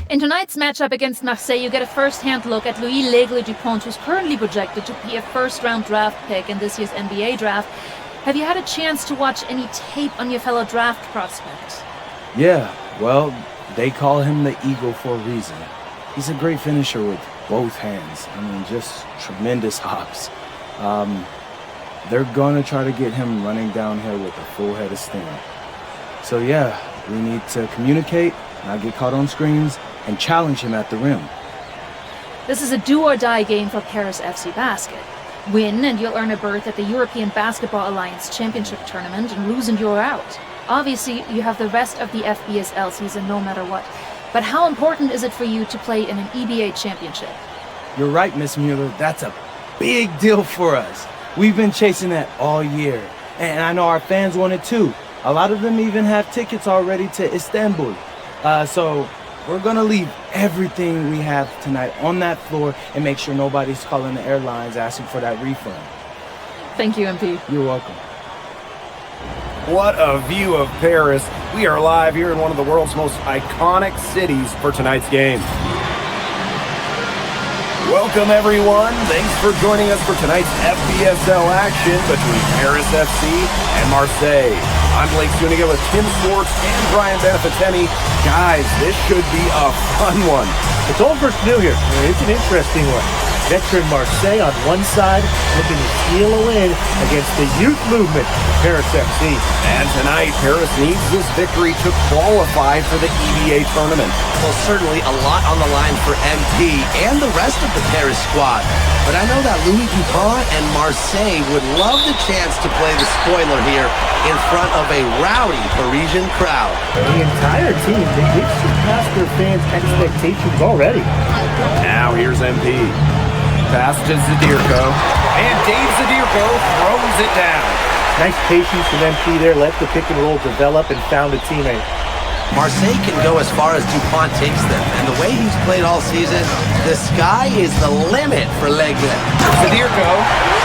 In tonight's matchup against Marseille, you get a first-hand look at Louis L'Aigle-Dupont, who's currently projected to be a first-round draft pick in this year's NBA draft. Have you had a chance to watch any tape on your fellow draft prospect? Yeah, well, they call him the Eagle for a reason. He's a great finisher with both hands. I mean, just tremendous hops. They're gonna try to get him running downhill with a full head of steam. So yeah, we need to communicate, not get caught on screens, and challenge him at the rim. This is a do-or-die game for Paris FC Basket. Win and you'll earn a berth at the European Basketball Alliance Championship Tournament, and lose and you're out. Obviously, you have the rest of the FBSL season no matter what. But how important is it for you to play in an EBA championship? You're right, Miss Mueller. That's a big deal for us. We've been chasing that all year. And I know our fans want it too. A lot of them even have tickets already to Istanbul. So we're gonna leave everything we have tonight on that floor and make sure nobody's calling the airlines asking for that refund. Thank you, MP. You're welcome. What a view of Paris. We are live here in one of the world's most iconic cities for tonight's game. Welcome, everyone. Thanks for joining us for tonight's FBSL action between Paris FC and Marseille. I'm Blake Zuniga with Tim Swartz and Brian Beneficeni. Guys, this should be a fun one. It's old versus new here. It's an interesting one. Veteran Marseille on one side, looking to steal a win against the youth movement, Paris FC. And tonight, Paris needs this victory to qualify for the EBA tournament. Well, certainly a lot on the line for MP and the rest of the Paris squad. But I know that Louis Dupont and Marseille would love the chance to play the spoiler here in front of a rowdy Parisian crowd. The entire team, they've surpassed their fans' expectations already. Now here's MP. Pass to Zadirko. And Dave Zadirko throws it down. Nice patience from MP there, let the pick and roll develop and found a teammate. Marseille can go as far as Dupont takes them, and the way he's played all season, the sky is the limit for L'Aigle. Zadirko.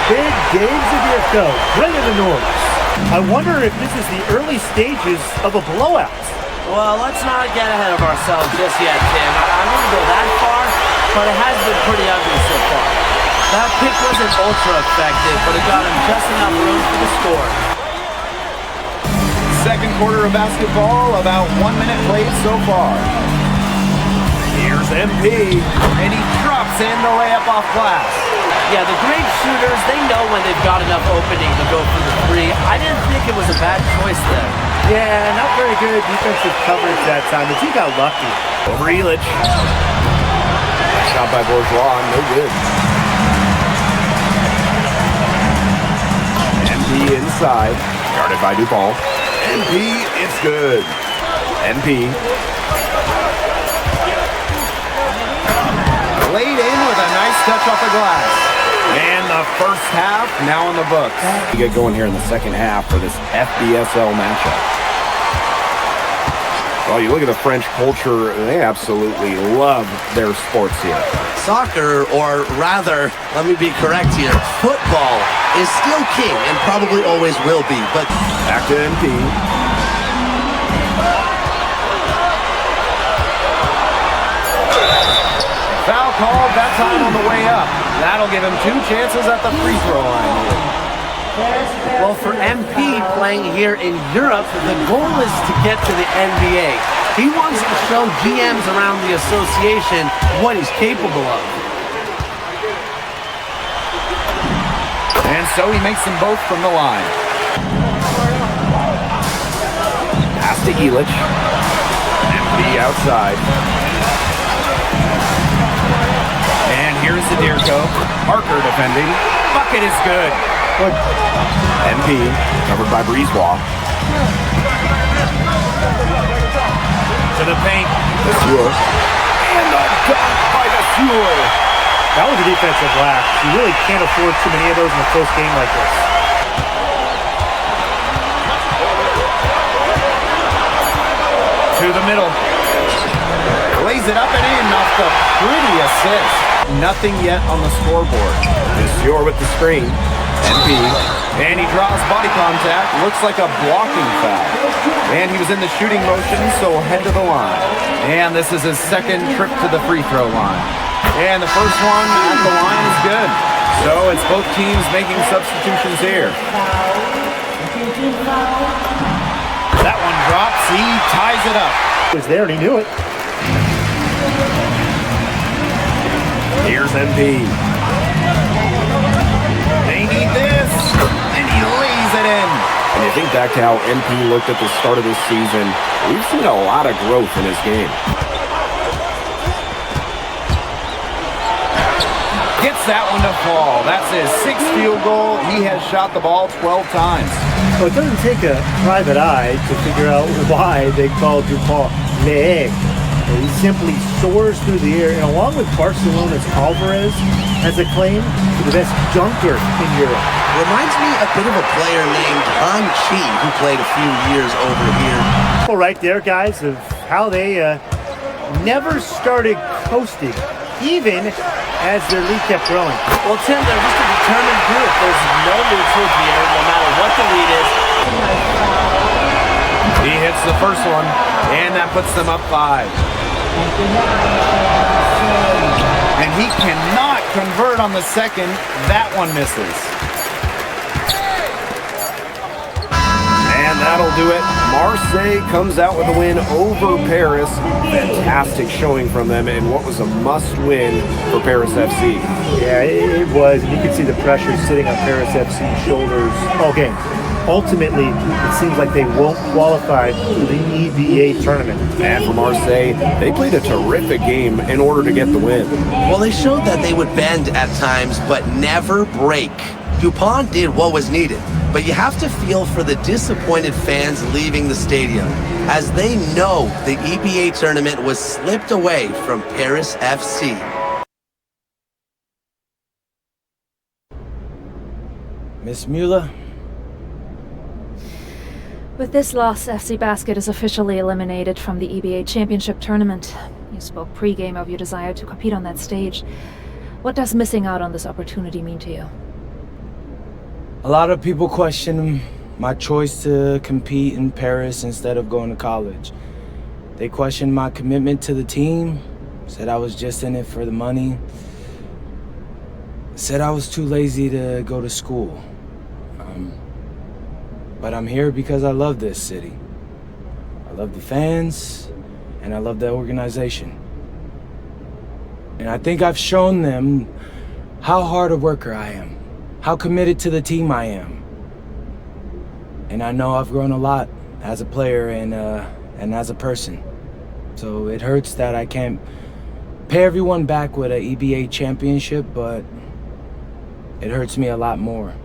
Big Dave Zadirko, bringing the noise. I wonder if this is the early stages of a blowout. Well, let's not get ahead of ourselves just yet, Tim. I wouldn't go that far, but it has been pretty ugly so far. That pick wasn't ultra effective, but it got him just enough room for the score. Second quarter of basketball, about 1 minute played so far. Here's MP, and he drops in the layup off glass. Yeah, the great shooters, they know when they've got enough opening to go for the three. I didn't think it was a bad choice there. Yeah, not very good defensive coverage that time, but he got lucky. Over Illich. Shot by Bourgeois, no good. MP inside, guarded by Dupont. MP, it's good. MP. Laid in with a nice touch off the glass. And the first half now in the books. We get going here in the second half for this FBSL matchup. Well, you look at the French culture, they absolutely love their sports here. Soccer, or rather, let me be correct here, football is still king and probably always will be, but... Back to MP. Foul called, that time on the way up. That'll give him 2 chances at the free throw line here. Well, for MP playing here in Europe, the goal is to get to the NBA. He wants to show GMs around the association what he's capable of. And so he makes them both from the line. Pass to Illich. MP outside. And here's Zadirko. Parker defending. Bucket is good. MP covered by Brisebois. To the paint. Desure. And the dunk by Desure. That was a defensive lapse. You really can't afford too many of those in a close game like this. To the middle. Lays it up and in off the pretty assist. Nothing yet on the scoreboard. Desure with the screen. MP. And he draws body contact. Looks like a blocking foul. And he was in the shooting motion, so head to the line. And this is his second trip to the free throw line. And the first one at the line is good. So it's both teams making substitutions here. That one drops. He ties it up. Was there and he knew it. Here's MP. They need this. And he lays it in. And you think back to how MP looked at the start of this season, we've seen a lot of growth in his game. Gets that one to fall. That's his 6th field goal. He has shot the ball 12 times. So it doesn't take a private eye to figure out why they call DuPont Le. He simply soars through the air, and along with Barcelona's Alvarez, has a claim to the best dunker in Europe. Reminds me a bit of a player named Han Chi, who played a few years over here. Well, right there, guys, of how they never started coasting, even as their lead kept growing. Well, Tim, they're just a determined group. There's no neutral here, no matter what the lead is. He hits the first one, and that puts them up 5. And he cannot convert on the second. That one misses. And that'll do it. Marseille comes out with a win over Paris. Fantastic showing from them in what was a must-win for Paris FC. Yeah, it was. You could see the pressure sitting on Paris FC's shoulders all game. Ultimately, it seems like they won't qualify for the EVA tournament. And for Marseille, they played a terrific game in order to get the win. Well, they showed that they would bend at times, but never break. DuPont did what was needed, but you have to feel for the disappointed fans leaving the stadium, as they know the EVA tournament was slipped away from Paris FC. Miss Müller? With this loss, FC Basket is officially eliminated from the EBA Championship Tournament. You spoke pre-game of your desire to compete on that stage. What does missing out on this opportunity mean to you? A lot of people question my choice to compete in Paris instead of going to college. They questioned my commitment to the team, said I was just in it for the money, said I was too lazy to go to school. But I'm here because I love this city. I love the fans, and I love the organization. And I think I've shown them how hard a worker I am, how committed to the team I am. And I know I've grown a lot as a player and as a person. So it hurts that I can't pay everyone back with an EBA championship, but it hurts me a lot more.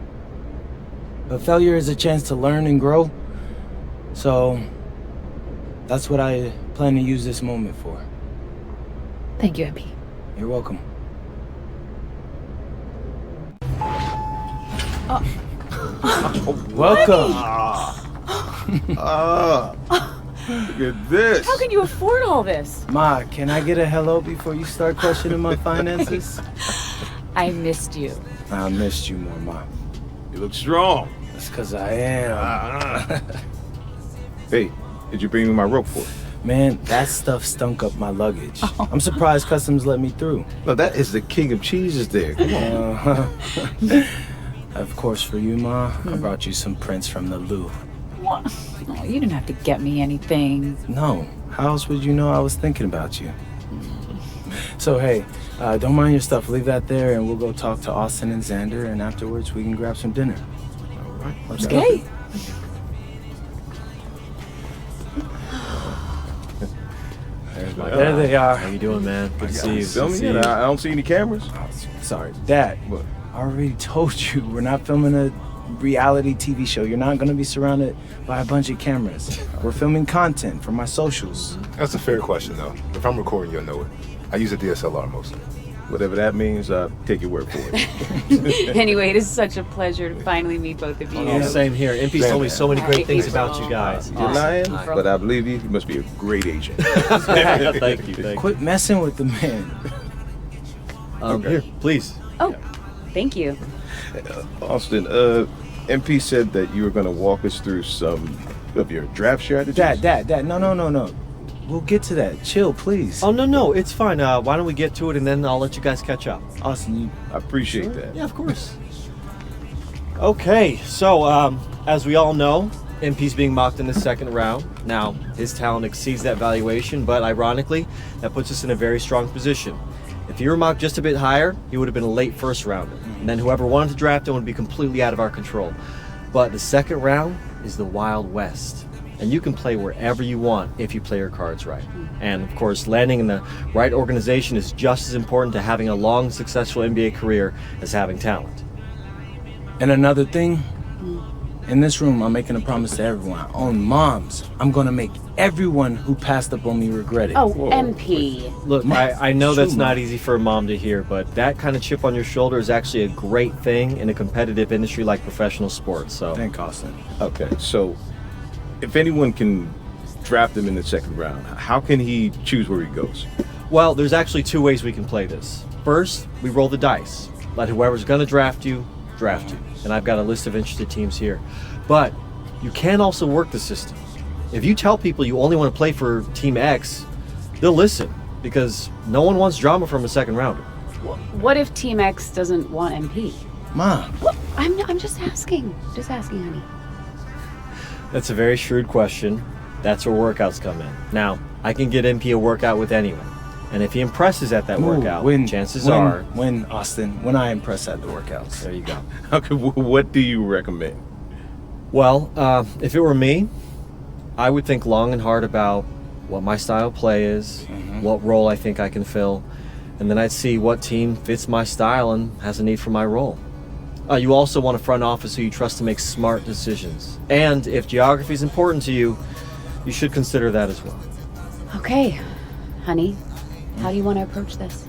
But failure is a chance to learn and grow. So that's what I plan to use this moment for. Thank you, MP. You're welcome. Welcome. Look at this. How can you afford all this? Ma, can I get a hello before you start questioning my finances? I missed you. I missed you more, Ma. You look strong. That's because I am. Hey, did you bring me my rope for it? Man, that stuff stunk up my luggage. I'm surprised customs let me through. No, that is the king of cheeses there. Come on. Of course, for you, Ma, I brought you some prints from the Louvre. What? Oh, you didn't have to get me anything. No, how else would you know I was thinking about you? So, hey, don't mind your stuff. Leave that there, and we'll go talk to Austin and Xander, and afterwards we can grab some dinner. All right. Let's go. Okay. There they are. How you doing, man? Good to see you. Film Good to me? see you. I don't see any cameras. Oh, sorry, Dad. What? I already told you, we're not filming a reality TV show. You're not going to be surrounded by a bunch of cameras. We're filming content for my socials. That's a fair question, though. If I'm recording, you'll know it. I use a DSLR mostly. Whatever that means, take your word for it. Anyway, it is such a pleasure to finally meet both of you. Oh, same here. MP's told me so many great things about you guys. You're lying, but I believe you. You must be a great agent. Thank you. Quit messing with the man. Okay. Here, please. Oh, Thank you. Austin, MP said that you were going to walk us through some of your draft strategies. Dad, no. We'll get to that. Chill, please. Oh, no, it's fine. Why don't we get to it and then I'll let you guys catch up. Austin, I appreciate that. Yeah, of course. Okay, so as we all know, MP's being mocked in the second round. Now, his talent exceeds that valuation, but ironically, that puts us in a very strong position. If he were mocked just a bit higher, he would have been a late first rounder. And then whoever wanted to draft him would be completely out of our control. But the second round is the Wild West. And you can play wherever you want if you play your cards right. And of course, landing in the right organization is just as important to having a long, successful NBA career as having talent. And another thing, in this room, I'm making a promise to everyone. On moms, I'm gonna make everyone who passed up on me regret it. Oh, MP. Look, I know True, that's not Mom. easy for a mom to hear, but that kind of chip on your shoulder is actually a great thing in a competitive industry like professional sports. So, Thank Austin. Okay, so if anyone can draft him in the second round, how can he choose where he goes? well, there's actually two ways we can play this. First, we roll the dice. Let whoever's going to draft you. And I've got a list of interested teams here. But you can also work the system. If you tell people you only want to play for Team X, they'll listen because no one wants drama from a second rounder. What if Team X doesn't want MP? Mom, I'm just asking. Just asking, honey. That's a very shrewd question. That's where workouts come in. Now, I can get MP a workout with anyone. And if he impresses at that workout, chances are... When I impress at the workouts. There you go. Okay, what do you recommend? Well, if it were me, I would think long and hard about what my style of play is, what role I think I can fill, and then I'd see what team fits my style and has a need for my role. You also want a front office who you trust to make smart decisions. And if geography is important to you, you should consider that as well. Okay, honey. How do you want to approach this?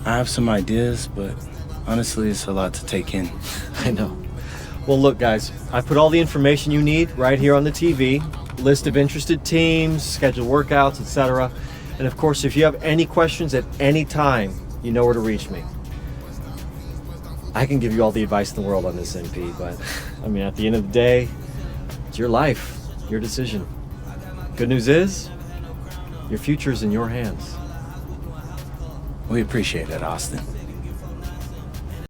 I have some ideas, but honestly, it's a lot to take in. I know. Well, look, guys, I've put all the information you need right here on the TV. List of interested teams, scheduled workouts, etc. And of course, if you have any questions at any time, you know where to reach me. I can give you all the advice in the world on this, MP, but I mean, at the end of the day, it's your life, your decision. Good news is, your future's in your hands. We appreciate it, Austin.